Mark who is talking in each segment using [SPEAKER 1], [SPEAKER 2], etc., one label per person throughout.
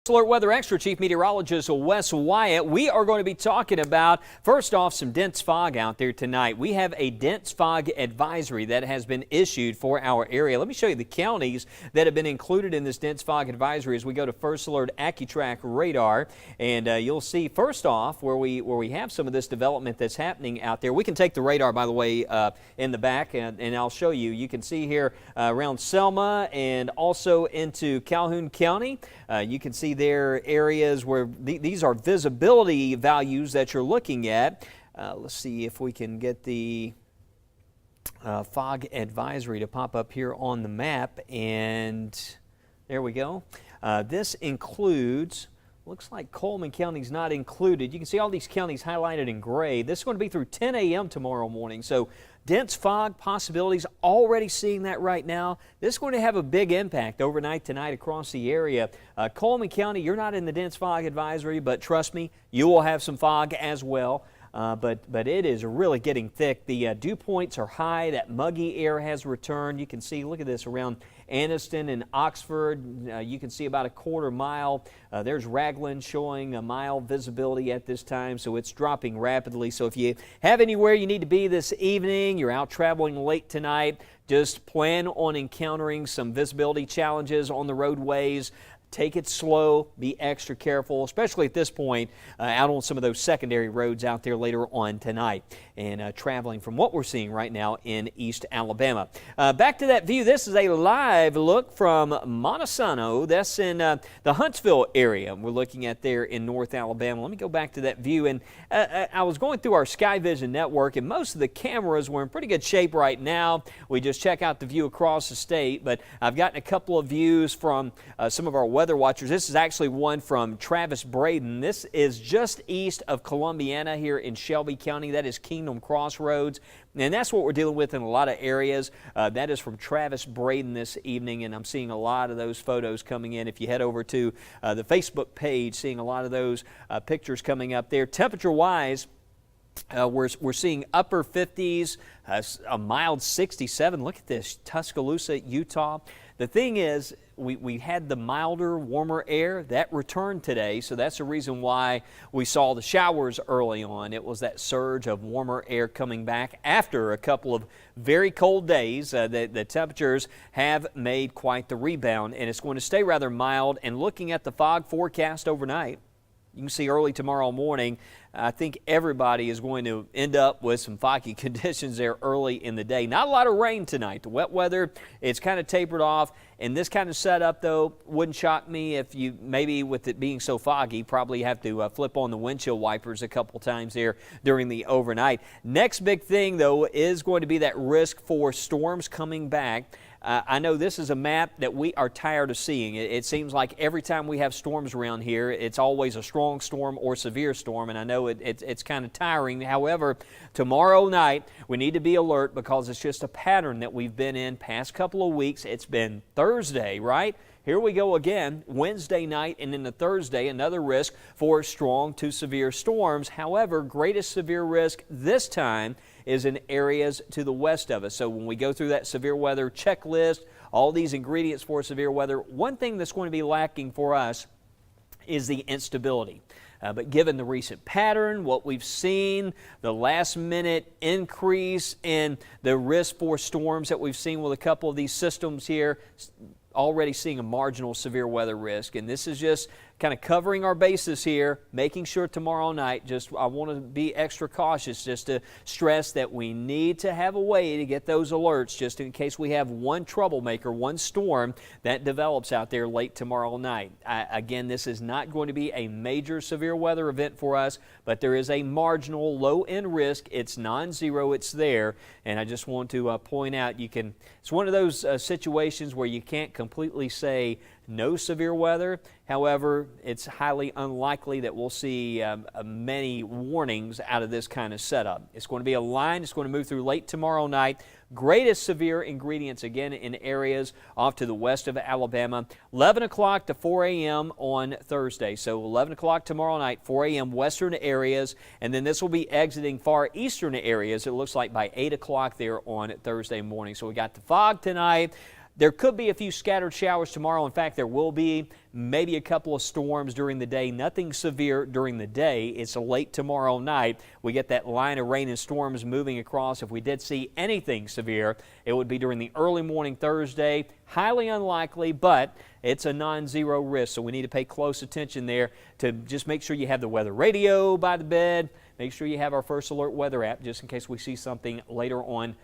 [SPEAKER 1] Alert Weather Extra Chief Meteorologist Wes Wyatt. We are going to be talking about, first off, some dense fog out there tonight. We have a dense fog advisory that has been issued for our area. Let me show you the counties that have been included in this dense fog advisory as we go to First Alert AccuTrack radar. And you'll see, first off, where we have some of this development that's happening out there. We can take the radar, by the way, in the back, and I'll show you. You can see here around Selma and also into Calhoun County. You can see there areas where these are visibility values that you're looking at. Let's see if we can get the fog advisory to pop up here on the map, and there we go. This includes, looks like Coleman County's not included. You can see all these counties highlighted in gray. This is going to be through 10 a.m. tomorrow morning. So dense fog possibilities, already seeing that right now. This is going to have a big impact overnight tonight across the area. Coleman County, you're not in the dense fog advisory, but trust me, you will have some fog as well. But it is really getting thick. The dew points are high. That muggy air has returned. You can see, look at this, around Anniston and Oxford. You can see about a quarter mile. There's Raglan showing a mile visibility at this time, so it's dropping rapidly. So if you have anywhere you need to be this evening, you're out traveling late tonight, just plan on encountering some visibility challenges on the roadways. Take it slow, be extra careful, especially at this point out on some of those secondary roads out there later on tonight and traveling from what we're seeing right now in East Alabama. Back to that view, this is a live look from Montesano. That's in the Huntsville area we're looking at there in North Alabama. Let me go back to that view, and I was going through our Sky Vision network, and most of the cameras were in pretty good shape right now. We just check out the view across the state, but I've gotten a couple of views from some of our weather watchers. This is actually one from Travis Braden. This is just east of Columbiana here in Shelby County. That is Kingdom Crossroads, and that's what we're dealing with in a lot of areas. That is from Travis Braden this evening, and I'm seeing a lot of those photos coming in. If you head over to the Facebook page, seeing a lot of those pictures coming up there. Temperature-wise, we're seeing upper 50s, a mild 67. Look at this, Tuscaloosa, Utah. The thing is, we had the milder, warmer air that returned today, so that's the reason why we saw the showers early on. It was that surge of warmer air coming back after a couple of very cold days. The temperatures have made quite the rebound, and it's going to stay rather mild. And looking at the fog forecast overnight, you can see early tomorrow morning, I think everybody is going to end up with some foggy conditions there early in the day. Not a lot of rain tonight. The wet weather, it's kind of tapered off. And this kind of setup, though, wouldn't shock me if you, maybe with it being so foggy, probably have to flip on the windshield wipers a couple times there during the overnight. Next big thing, though, is going to be that risk for storms coming back. I know this is a map that we are tired of seeing. It seems like every time we have storms around here, it's always a strong storm or severe storm, and I know it's kind of tiring. However, tomorrow night, we need to be alert because it's just a pattern that we've been in past couple of weeks. It's been Thursday, right? Here we go again, Wednesday night, and then the Thursday, another risk for strong to severe storms. However, greatest severe risk this time is in areas to the west of us. So when we go through that severe weather checklist, all these ingredients for severe weather, one thing that's going to be lacking for us is the instability. But given the recent pattern, what we've seen, the last-minute increase in the risk for storms that we've seen with a couple of these systems here, already seeing a marginal severe weather risk. And this is just kind of covering our bases here, making sure tomorrow night, I want to be extra cautious just to stress that we need to have a way to get those alerts just in case we have one troublemaker, one storm that develops out there late tomorrow night. Again, this is not going to be a major severe weather event for us, but there is a marginal low-end risk. It's non-zero, it's there, and I just want to point out it's one of those situations where you can't completely say no severe weather. However, it's highly unlikely that we'll see many warnings out of this kind of setup. It's going to be a line. It's going to move through late tomorrow night. Greatest severe ingredients again in areas off to the west of Alabama. 11 o'clock to 4 a.m. on Thursday. So 11 o'clock tomorrow night, 4 a.m. western areas. And then this will be exiting far eastern areas, it looks like, by 8 o'clock there on Thursday morning. So we got the fog tonight. There could be a few scattered showers tomorrow. In fact, there will be maybe a couple of storms during the day. Nothing severe during the day. It's late tomorrow night. We get that line of rain and storms moving across. If we did see anything severe, it would be during the early morning Thursday. Highly unlikely, but it's a non-zero risk, so we need to pay close attention there to just make sure you have the weather radio by the bed. Make sure you have our First Alert weather app just in case we see something later on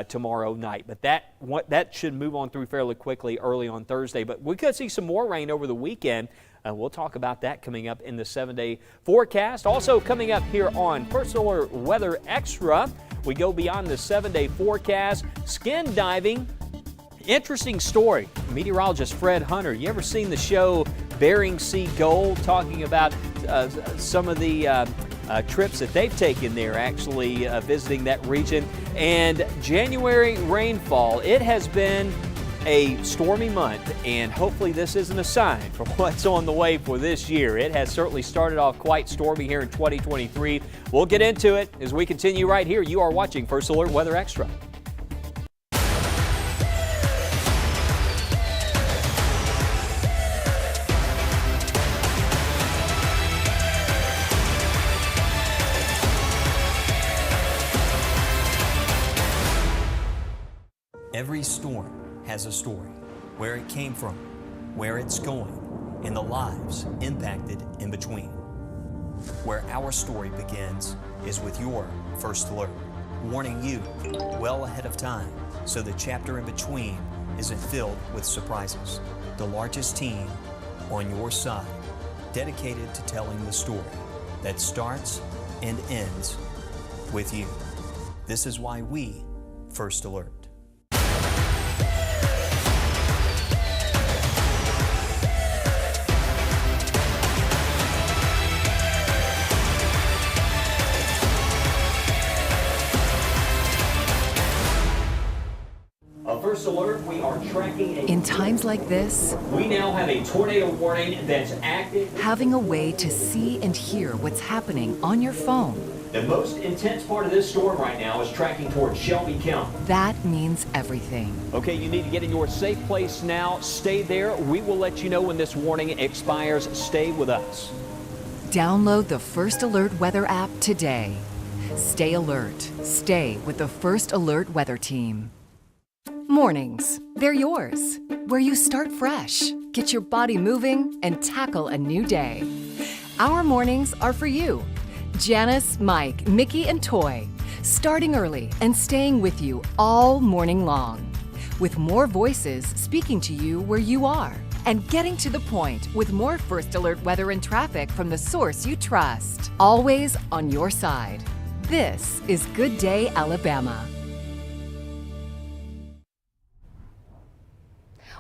[SPEAKER 1] tomorrow night. But that should move on through fairly quickly early on Thursday. But we could see some more rain over the weekend. We'll talk about that coming up in the 7-day forecast. Also coming up here on First Alert Weather Extra, we go beyond the 7-day forecast. Skin diving. Interesting story. Meteorologist Fred Hunter. You ever seen the show Bering Sea Gold, talking about some of the trips that they've taken there, actually visiting that region? And January rainfall, it has been a stormy month, and hopefully this isn't a sign for what's on the way for this year. It has certainly started off quite stormy here in 2023. We'll get into it as we continue right here. You are watching First Alert Weather Extra.
[SPEAKER 2] Every storm has a story, where it came from, where it's going, and the lives impacted in between. Where our story begins is with your First Alert, warning you well ahead of time so the chapter in between isn't filled with surprises. The largest team on your side, dedicated to telling the story that starts and ends with you. This is why we First Alert.
[SPEAKER 1] First Alert, we are tracking
[SPEAKER 3] In times like this,
[SPEAKER 1] we now have a tornado warning that's active.
[SPEAKER 3] having a way to see and hear what's happening on your phone,
[SPEAKER 1] The most intense part of this storm right now is tracking towards Shelby County.
[SPEAKER 3] that means everything.
[SPEAKER 1] Okay, you need to get in your safe place now. Stay there. We will let you know when this warning expires. Stay with us.
[SPEAKER 3] Download the First Alert Weather app today. Stay alert. Stay with the First Alert Weather Team. Mornings, they're yours. Where you start fresh, get your body moving, and tackle a new day. Our mornings are for you. Janice, Mike, Mickey, and Toy, starting early and staying with you all morning long. With more voices speaking to you where you are, and getting to the point with more First Alert weather and traffic from the source you trust. Always on your side. This is Good Day, Alabama.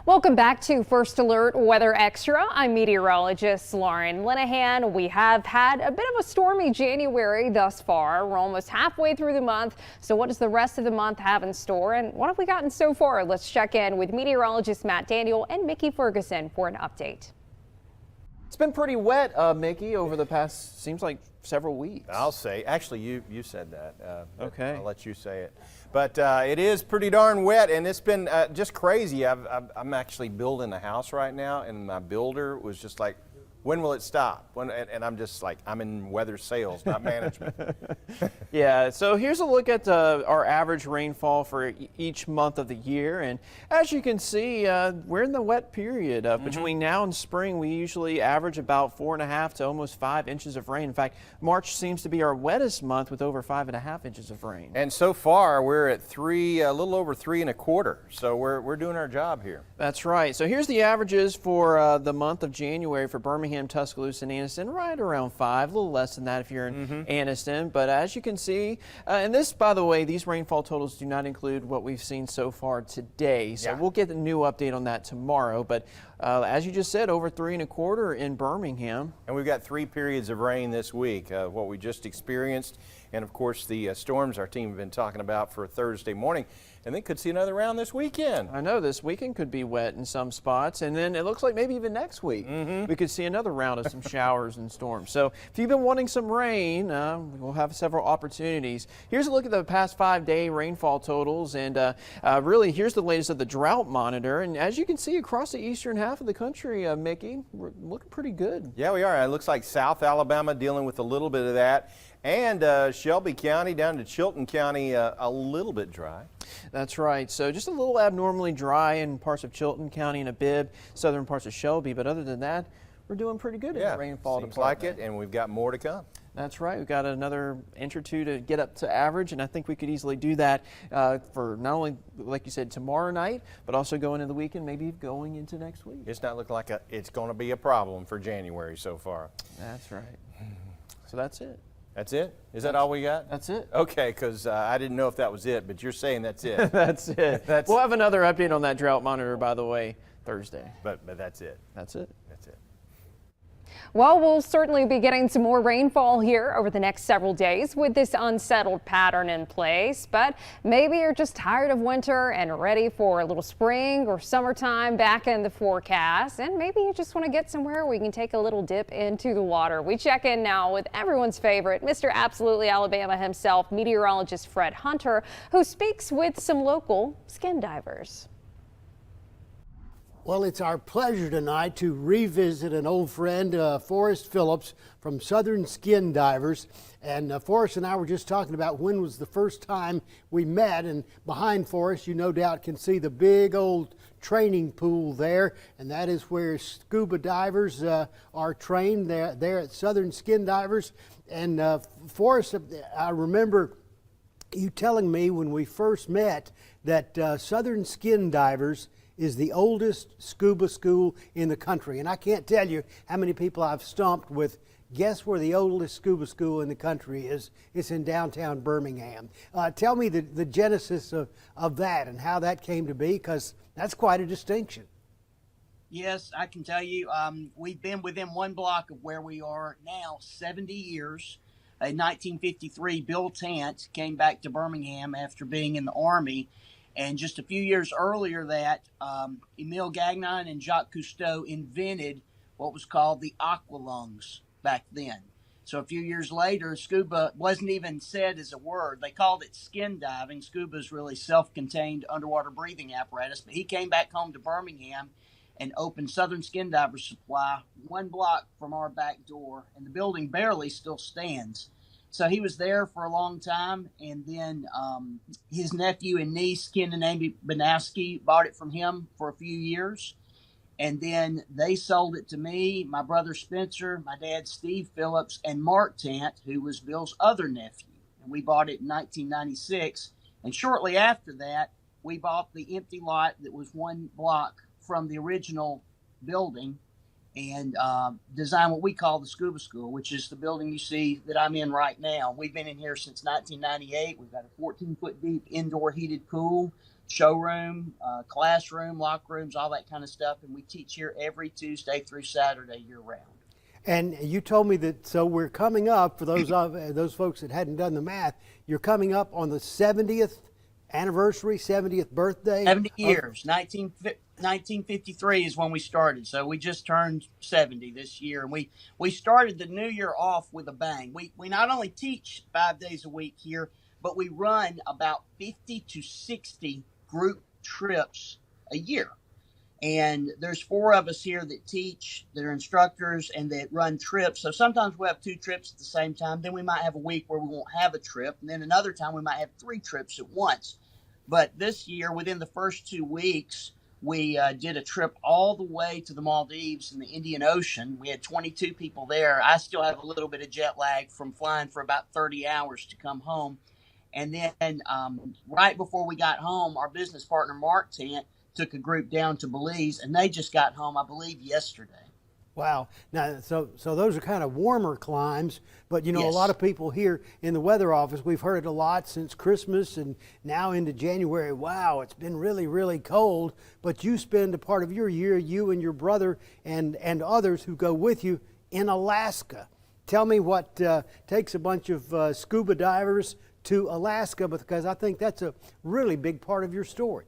[SPEAKER 4] Welcome back to First Alert Weather Extra. I'm meteorologist Lauren Linehan. We have had a bit of a stormy January thus far. We're almost halfway through the month. So what does the rest of the month have in store, and what have we gotten so far? Let's check in with meteorologist Matt Daniel and Mickey Ferguson for an update.
[SPEAKER 5] It's been pretty wet, Mickey, over the past, seems like, several weeks.
[SPEAKER 6] I'll say. Actually, you said that.
[SPEAKER 5] Okay.
[SPEAKER 6] I'll let you say it. But it is pretty darn wet, and it's been just crazy. I'm actually building a house right now, and my builder was just like, when will it stop? And I'm just like, I'm in weather sales, not management.
[SPEAKER 5] Yeah, so here's a look at our average rainfall for each month of the year. And as you can see, we're in the wet period. Between now and spring, we usually average about 4.5 to almost 5 inches of rain. In fact, March seems to be our wettest month with over 5.5 inches of rain.
[SPEAKER 6] And so far, we're at a little over 3.25. So we're doing our job here.
[SPEAKER 5] That's right. So here's the averages for the month of January for Birmingham, Tuscaloosa, and Anniston, right around 5, a little less than that if you're in Anniston. But as you can see, and this, by the way, these rainfall totals do not include what we've seen so far today. So we'll get a new update on that tomorrow. But as you just said, over 3.25 in Birmingham.
[SPEAKER 6] And we've got 3 periods of rain this week, what we just experienced, and of course the storms our team have been talking about for Thursday morning. and then could see another round this weekend.
[SPEAKER 5] I know this weekend could be wet in some spots, and then it looks like maybe even next week we could see another round of some showers and storms. So if you've been wanting some rain, we'll have several opportunities. Here's a look at the past 5-day rainfall totals, and really here's the latest of the drought monitor. And as you can see across the eastern half of the country, Mickey, we're looking pretty good.
[SPEAKER 6] Yeah, we are. It looks like South Alabama dealing with a little bit of that, and Shelby County down to Chilton County a little bit dry.
[SPEAKER 5] That's right. So just a little abnormally dry in parts of Chilton County and Abib, southern parts of Shelby. But other than that, we're doing pretty good in the rainfall
[SPEAKER 6] seems
[SPEAKER 5] department.
[SPEAKER 6] like it, and we've got more to come.
[SPEAKER 5] That's right. We've got another inch or two to get up to average, and I think we could easily do that for not only, like you said, tomorrow night, but also going into the weekend, maybe going into next week.
[SPEAKER 6] It's not looking like it's going to be a problem for January so far.
[SPEAKER 5] That's right. So that's it.
[SPEAKER 6] That's it? Is that all we got?
[SPEAKER 5] That's it.
[SPEAKER 6] Okay, because I didn't know if that was it, but you're saying that's it.
[SPEAKER 5] That's it. We'll have another update on that drought monitor, by the way, Thursday.
[SPEAKER 6] But that's it.
[SPEAKER 5] That's it.
[SPEAKER 6] That's it.
[SPEAKER 4] Well, we'll certainly be getting some more rainfall here over the next several days with this unsettled pattern in place. But maybe you're just tired of winter and ready for a little spring or summertime back in the forecast. And maybe you just want to get somewhere where you can take a little dip into the water. We check in now with everyone's favorite, Mr. Absolutely Alabama himself, meteorologist Fred Hunter, who speaks with some local skin divers.
[SPEAKER 7] Well, it's our pleasure tonight to revisit an old friend, Forrest Phillips from Southern Skin Divers. And Forrest and I were just talking about when was the first time we met. And behind Forrest, you no doubt can see the big old training pool there. And that is where scuba divers are trained there at Southern Skin Divers. And Forrest, I remember you telling me when we first met that Southern Skin Divers is the oldest scuba school in the country. And I can't tell you how many people I've stumped with, guess where the oldest scuba school in the country is? It's in downtown Birmingham. Tell me the genesis of that and how that came to be, because that's quite a distinction.
[SPEAKER 8] Yes, I can tell you, we've been within one block of where we are now 70 years. In 1953, Bill Tant came back to Birmingham after being in the Army. And just a few years earlier that, Emile Gagnon and Jacques Cousteau invented what was called the aqualungs back then. So a few years later, scuba wasn't even said as a word. They called it skin diving. Scuba is really self-contained underwater breathing apparatus. But he came back home to Birmingham and opened Southern Skin Divers Supply one block from our back door. And the building barely still stands. So he was there for a long time, and then his nephew and niece, Ken and Amy Banowski, bought it from him for a few years. And then they sold it to me, my brother Spencer, my dad Steve Phillips, and Mark Tant, who was Bill's other nephew. And we bought it in 1996. And shortly after that, we bought the empty lot that was one block from the original building, and design what we call the Scuba School, which is the building you see that I'm in right now. We've been in here since 1998. We've got a 14-foot deep indoor heated pool, showroom, classroom, locker rooms, all that kind of stuff. And we teach here every Tuesday through Saturday year round.
[SPEAKER 7] And you told me that, so we're coming up, for those folks that hadn't done the math, you're coming up on the 70th anniversary, 70th birthday.
[SPEAKER 8] 70 years. 1953 is when we started. So we just turned 70 this year. And we started the new year off with a bang. We not only teach 5 days a week here, but we run about 50 to 60 group trips a year. And there's 4 of us here that teach, that are instructors, and that run trips. So sometimes we'll have 2 trips at the same time. Then we might have a week where we won't have a trip. And then another time we might have 3 trips at once. But this year, within the first 2 weeks, we did a trip all the way to the Maldives in the Indian Ocean. We had 22 people there. I still have a little bit of jet lag from flying for about 30 hours to come home. And then right before we got home, our business partner, Mark Tant, took a group down to Belize, and they just got home, I believe, yesterday.
[SPEAKER 7] Wow. Now, so those are kind of warmer climes, but you know,
[SPEAKER 8] Yes.
[SPEAKER 7] A lot of people here in the weather office, we've heard it a lot since Christmas and now into January. Wow, it's been really, really cold, but you spend a part of your year, you and your brother and others who go with you, in Alaska. Tell me what takes a bunch of scuba divers to Alaska, because I think that's a really big part of your story.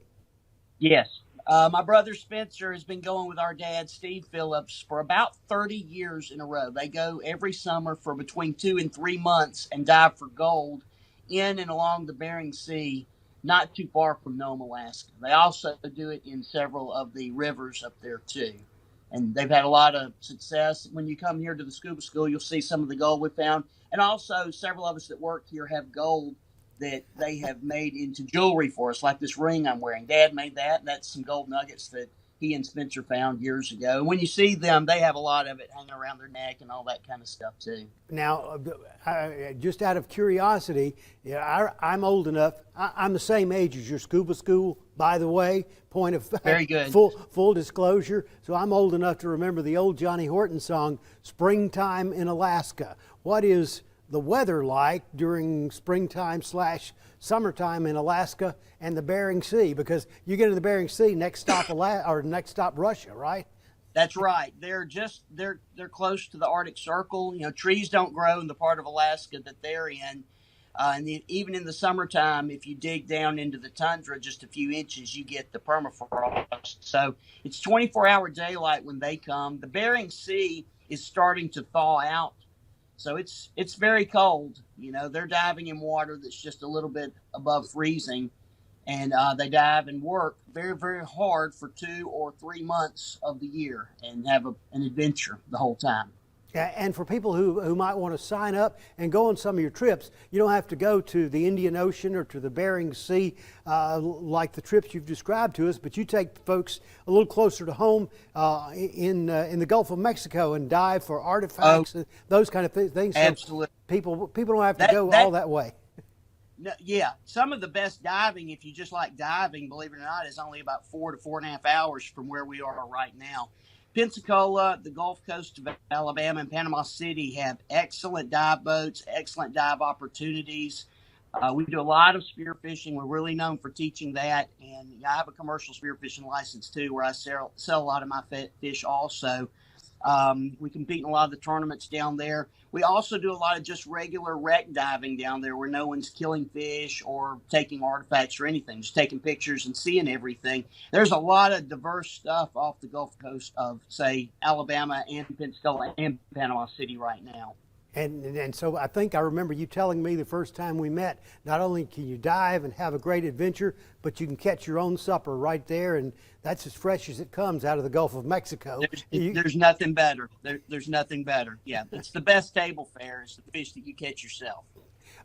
[SPEAKER 8] Yes. My brother Spencer has been going with our dad, Steve Phillips, for about 30 years in a row. They go every summer for between 2 and 3 months and dive for gold in and along the Bering Sea, not too far from Nome, Alaska. They also do it in several of the rivers up there, too. And they've had a lot of success. When you come here to the scuba school, you'll see some of the gold we found. And also, several of us that work here have gold that they have made into jewelry for us, like this ring I'm wearing. Dad made that, and that's some gold nuggets that he and Spencer found years ago. And when you see them, they have a lot of it hanging around their neck and all that kind of stuff, too.
[SPEAKER 7] Now, just out of curiosity, I'm old enough. I'm the same age as your scuba school, by the way. Point of fact.
[SPEAKER 8] Very good.
[SPEAKER 7] Full disclosure. So I'm old enough to remember the old Johnny Horton song, Springtime in Alaska. What is the weather like during springtime / summertime in Alaska and the Bering Sea? Because you get to the Bering Sea, next stop next stop Russia, right?
[SPEAKER 8] That's right. They're close to the Arctic Circle. You know, trees don't grow in the part of Alaska that they're in. And even in the summertime, if you dig down into the tundra just a few inches, you get the permafrost. So it's 24-hour daylight when they come. The Bering Sea is starting to thaw out. So it's very cold. You know, they're diving in water that's just a little bit above freezing. And they dive and work very, very hard for 2 or 3 months of the year and have an adventure the whole time.
[SPEAKER 7] And for people who might want to sign up and go on some of your trips, you don't have to go to the Indian Ocean or to the Bering Sea like the trips you've described to us, but you take folks a little closer to home in the Gulf of Mexico and dive for artifacts and those kind of things. So
[SPEAKER 8] absolutely.
[SPEAKER 7] People don't have to go all that way.
[SPEAKER 8] No, yeah, some of the best diving, if you just like diving, believe it or not, is only about 4 to 4.5 hours from where we are right now. Pensacola, the Gulf Coast of Alabama, and Panama City have excellent dive boats, excellent dive opportunities. We do a lot of spearfishing. We're really known for teaching that. And I have a commercial spearfishing license, too, where I sell a lot of my fish also. We compete in a lot of the tournaments down there. We also do a lot of just regular wreck diving down there where no one's killing fish or taking artifacts or anything, just taking pictures and seeing everything. There's a lot of diverse stuff off the Gulf Coast of, say, Alabama and Pensacola and Panama City right now.
[SPEAKER 7] And so I think I remember you telling me the first time we met, not only can you dive and have a great adventure, but you can catch your own supper right there, and that's as fresh as it comes out of the Gulf of Mexico.
[SPEAKER 8] There's nothing better. There's nothing better. Yeah, it's the best table fare is the fish that you catch yourself.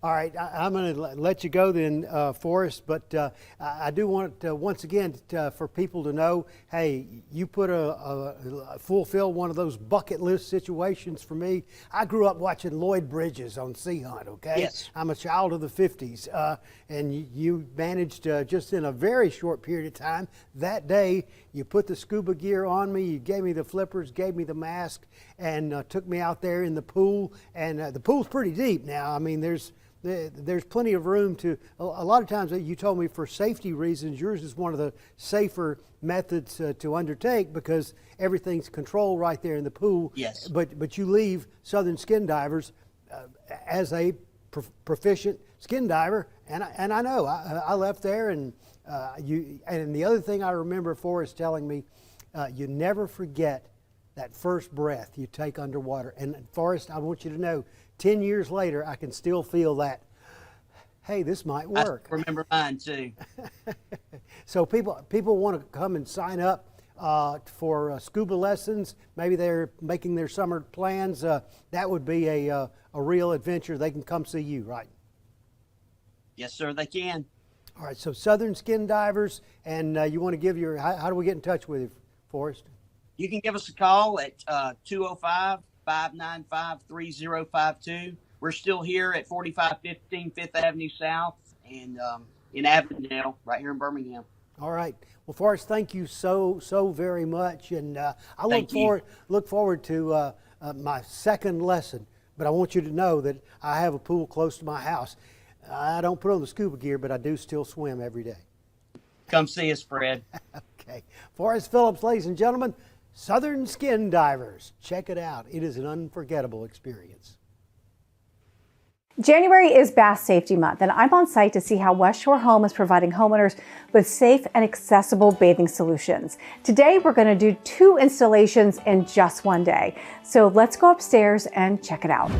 [SPEAKER 7] All right, I'm going to let you go then, Forrest, but I do want once again for people to know, hey, you put fulfill one of those bucket list situations for me. I grew up watching Lloyd Bridges on Sea Hunt, okay?
[SPEAKER 8] Yes.
[SPEAKER 7] I'm a child of the 50s, and you managed just in a very short period of time, that day, you put the scuba gear on me, you gave me the flippers, gave me the mask, and took me out there in the pool, and the pool's pretty deep now. I mean, there's plenty of room to, a lot of times you told me for safety reasons, yours is one of the safer methods to undertake because everything's controlled right there in the pool.
[SPEAKER 8] Yes.
[SPEAKER 7] But you leave Southern Skin Divers as a proficient skin diver, and I know I left there, and and the other thing I remember Forrest telling me, you never forget that first breath you take underwater. And Forrest, I want you to know, 10 years later, I can still feel that, hey, this might work.
[SPEAKER 8] I remember mine too.
[SPEAKER 7] So people want to come and sign up for scuba lessons. Maybe they're making their summer plans. That would be a real adventure. They can come see you, right?
[SPEAKER 8] Yes, sir, they can.
[SPEAKER 7] All right, so Southern Skin Divers, and you want to give your, how do we get in touch with you, Forrest?
[SPEAKER 8] You can give us a call at 205-595-3052. We're still here at 4515 Fifth Avenue South and in Avondale, right here in Birmingham.
[SPEAKER 7] All right. Well, Forrest, thank you so very much, and I look forward to my second lesson. But I want you to know that I have a pool close to my house. I don't put on the scuba gear, but I do still swim every day.
[SPEAKER 8] Come see us, Fred.
[SPEAKER 7] Okay. Forrest Phillips, ladies and gentlemen, Southern Skin Divers. Check it out. It is an unforgettable experience.
[SPEAKER 9] January is Bass Safety Month, and I'm on site to see how West Shore Home is providing homeowners with safe and accessible bathing solutions. Today, we're going to do 2 installations in just one day. So let's go upstairs and check it out.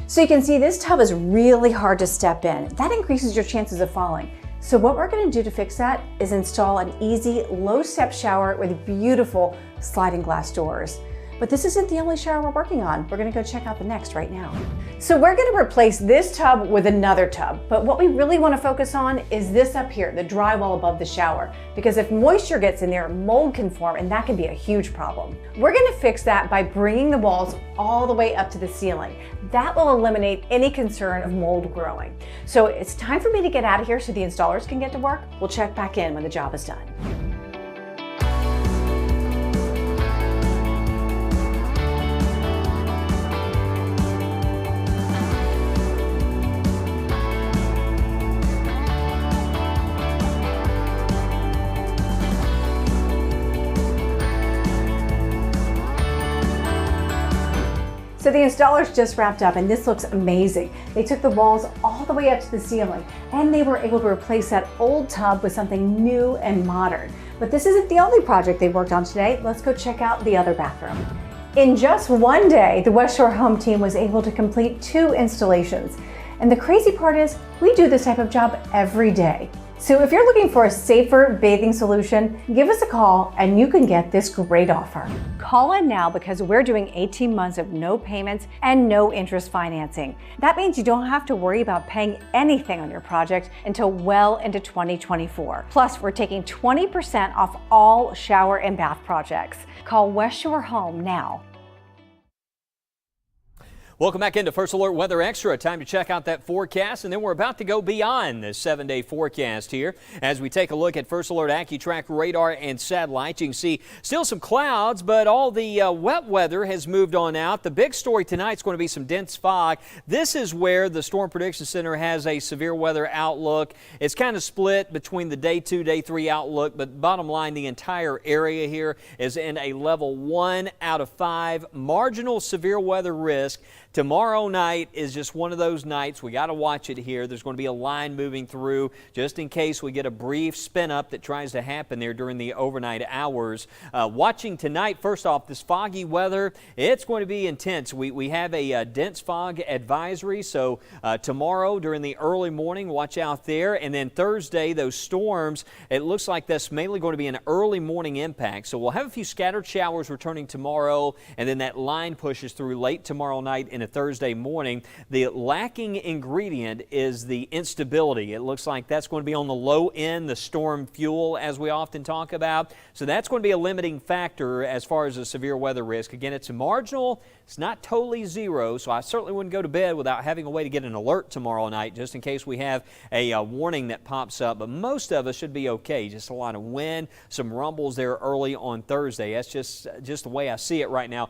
[SPEAKER 9] So you can see this tub is really hard to step in. That increases your chances of falling. So what we're going to do to fix that is install an easy, low-step shower with beautiful sliding glass doors. But this isn't the only shower we're working on. We're gonna go check out the next right now. So we're gonna replace this tub with another tub, but what we really wanna focus on is this up here, the drywall above the shower, because if moisture gets in there, mold can form, and that can be a huge problem. We're gonna fix that by bringing the walls all the way up to the ceiling. That will eliminate any concern of mold growing. So it's time for me to get out of here so the installers can get to work. We'll check back in when the job is done. So the installers just wrapped up and this looks amazing. They took the walls all the way up to the ceiling and they were able to replace that old tub with something new and modern. But this isn't the only project they worked on today. Let's go check out the other bathroom. In just one day, the West Shore Home team was able to complete 2 installations. And the crazy part is we do this type of job every day. So if you're looking for a safer bathing solution, give us a call and you can get this great offer. Call in now because we're doing 18 months of no payments and no interest financing. That means you don't have to worry about paying anything on your project until well into 2024. Plus, we're taking 20% off all shower and bath projects. Call West Shore Home now.
[SPEAKER 1] Welcome back into First Alert Weather Extra. Time to check out that forecast, and then we're about to go beyond the 7-day forecast here as we take a look at First Alert AccuTrack radar and satellite. You can see still some clouds, but all the wet weather has moved on out. The big story tonight is going to be some dense fog. This is where the Storm Prediction Center has a severe weather outlook. It's kind of split between the day 2, day 3 outlook, but bottom line, the entire area here is in a level 1 out of 5 marginal severe weather risk. Tomorrow night is just one of those nights. We got to watch it here. There's going to be a line moving through just in case we get a brief spin up that tries to happen there during the overnight hours. Watching tonight, first off, this foggy weather, it's going to be intense. We have a dense fog advisory, so tomorrow during the early morning, watch out there. And then Thursday, those storms, it looks like that's mainly going to be an early morning impact. So we'll have a few scattered showers returning tomorrow, and then that line pushes through late tomorrow night into Thursday morning. The lacking ingredient is the instability. It looks like that's going to be on the low end, the storm fuel, as we often talk about. So that's going to be a limiting factor as far as the severe weather risk. Again, it's marginal. It's not totally zero, so I certainly wouldn't go to bed without having a way to get an alert tomorrow night just in case we have a warning that pops up. But most of us should be okay. Just a lot of wind, some rumbles there early on Thursday. That's just the way I see it right now.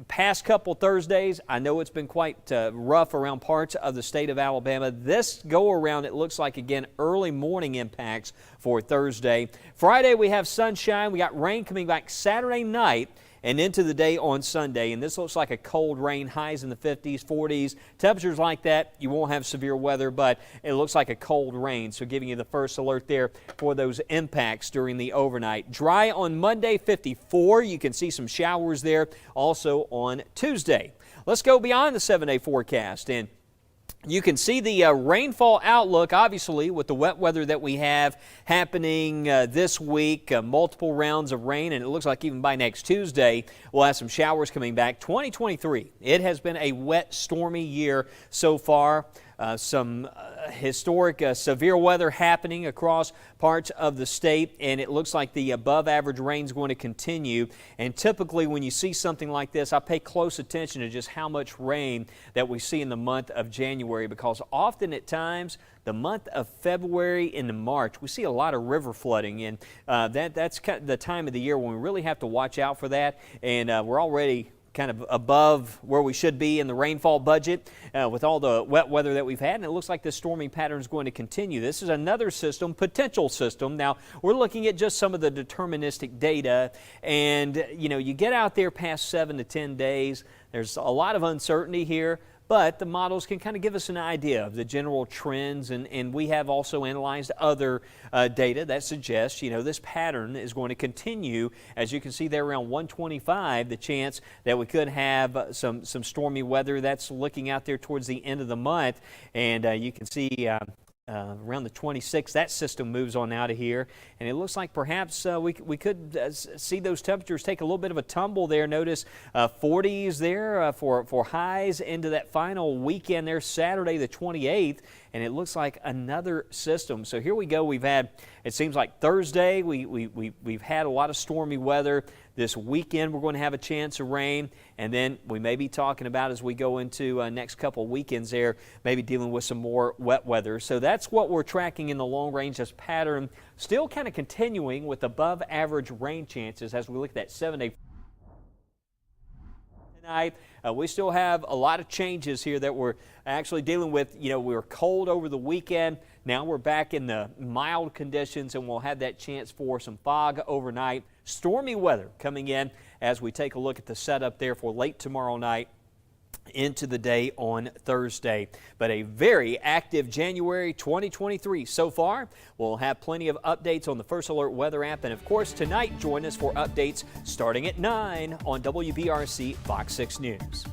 [SPEAKER 1] Past couple Thursdays, I know it's been quite rough around parts of the state of Alabama. This go around, it looks like, again, early morning impacts for Thursday. Friday, we have sunshine. We got rain coming back Saturday night and into the day on Sunday. And this looks like a cold rain, highs in the 50s, 40s. Temperatures like that, you won't have severe weather, but it looks like a cold rain. So giving you the first alert there for those impacts during the overnight. Dry on Monday, 54. You can see some showers there also on Tuesday. Let's go beyond the 7-day forecast, and you can see the rainfall outlook, obviously, with the wet weather that we have happening this week, multiple rounds of rain, and it looks like even by next Tuesday, we'll have some showers coming back. 2023, it has been a wet, stormy year so far. Some historic severe weather happening across parts of the state, and it looks like the above average rain is going to continue. And typically when you see something like this, I pay close attention to just how much rain that we see in the month of January, because often at times the month of February into March, we see a lot of river flooding, and that's kind of the time of the year when we really have to watch out for that. And we're already kind of above where we should be in the rainfall budget with all the wet weather that we've had, and it looks like this storming pattern is going to continue. This is another system, potential system. Now, we're looking at just some of the deterministic data, and you get out there past 7 to 10 days, there's a lot of uncertainty here. But the models can kind of give us an idea of the general trends, and we have also analyzed other data that suggests, this pattern is going to continue. As you can see there around 125, the chance that we could have some stormy weather. That's looking out there towards the end of the month, and you can see around the 26th, that system moves on out of here, and it looks like perhaps we could see those temperatures take a little bit of a tumble there. Notice 40s there for highs into that final weekend there, Saturday the 28th, and it looks like another system. So here we go. We've had, it seems like Thursday, we've had a lot of stormy weather. This weekend we're going to have a chance of rain, and then we may be talking about, as we go into next couple of weekends there, maybe dealing with some more wet weather. So that's what we're tracking in the long range. This pattern still kind of continuing with above average rain chances as we look at that 7-day tonight. We still have a lot of changes here that we're actually dealing with. We were cold over the weekend. Now we're back in the mild conditions, and we'll have that chance for some fog overnight. Stormy weather coming in as we take a look at the setup there for late tomorrow night into the day on Thursday. But a very active January 2023 so far. We'll have plenty of updates on the First Alert Weather app, and of course tonight join us for updates starting at 9 on WBRC Fox 6 News.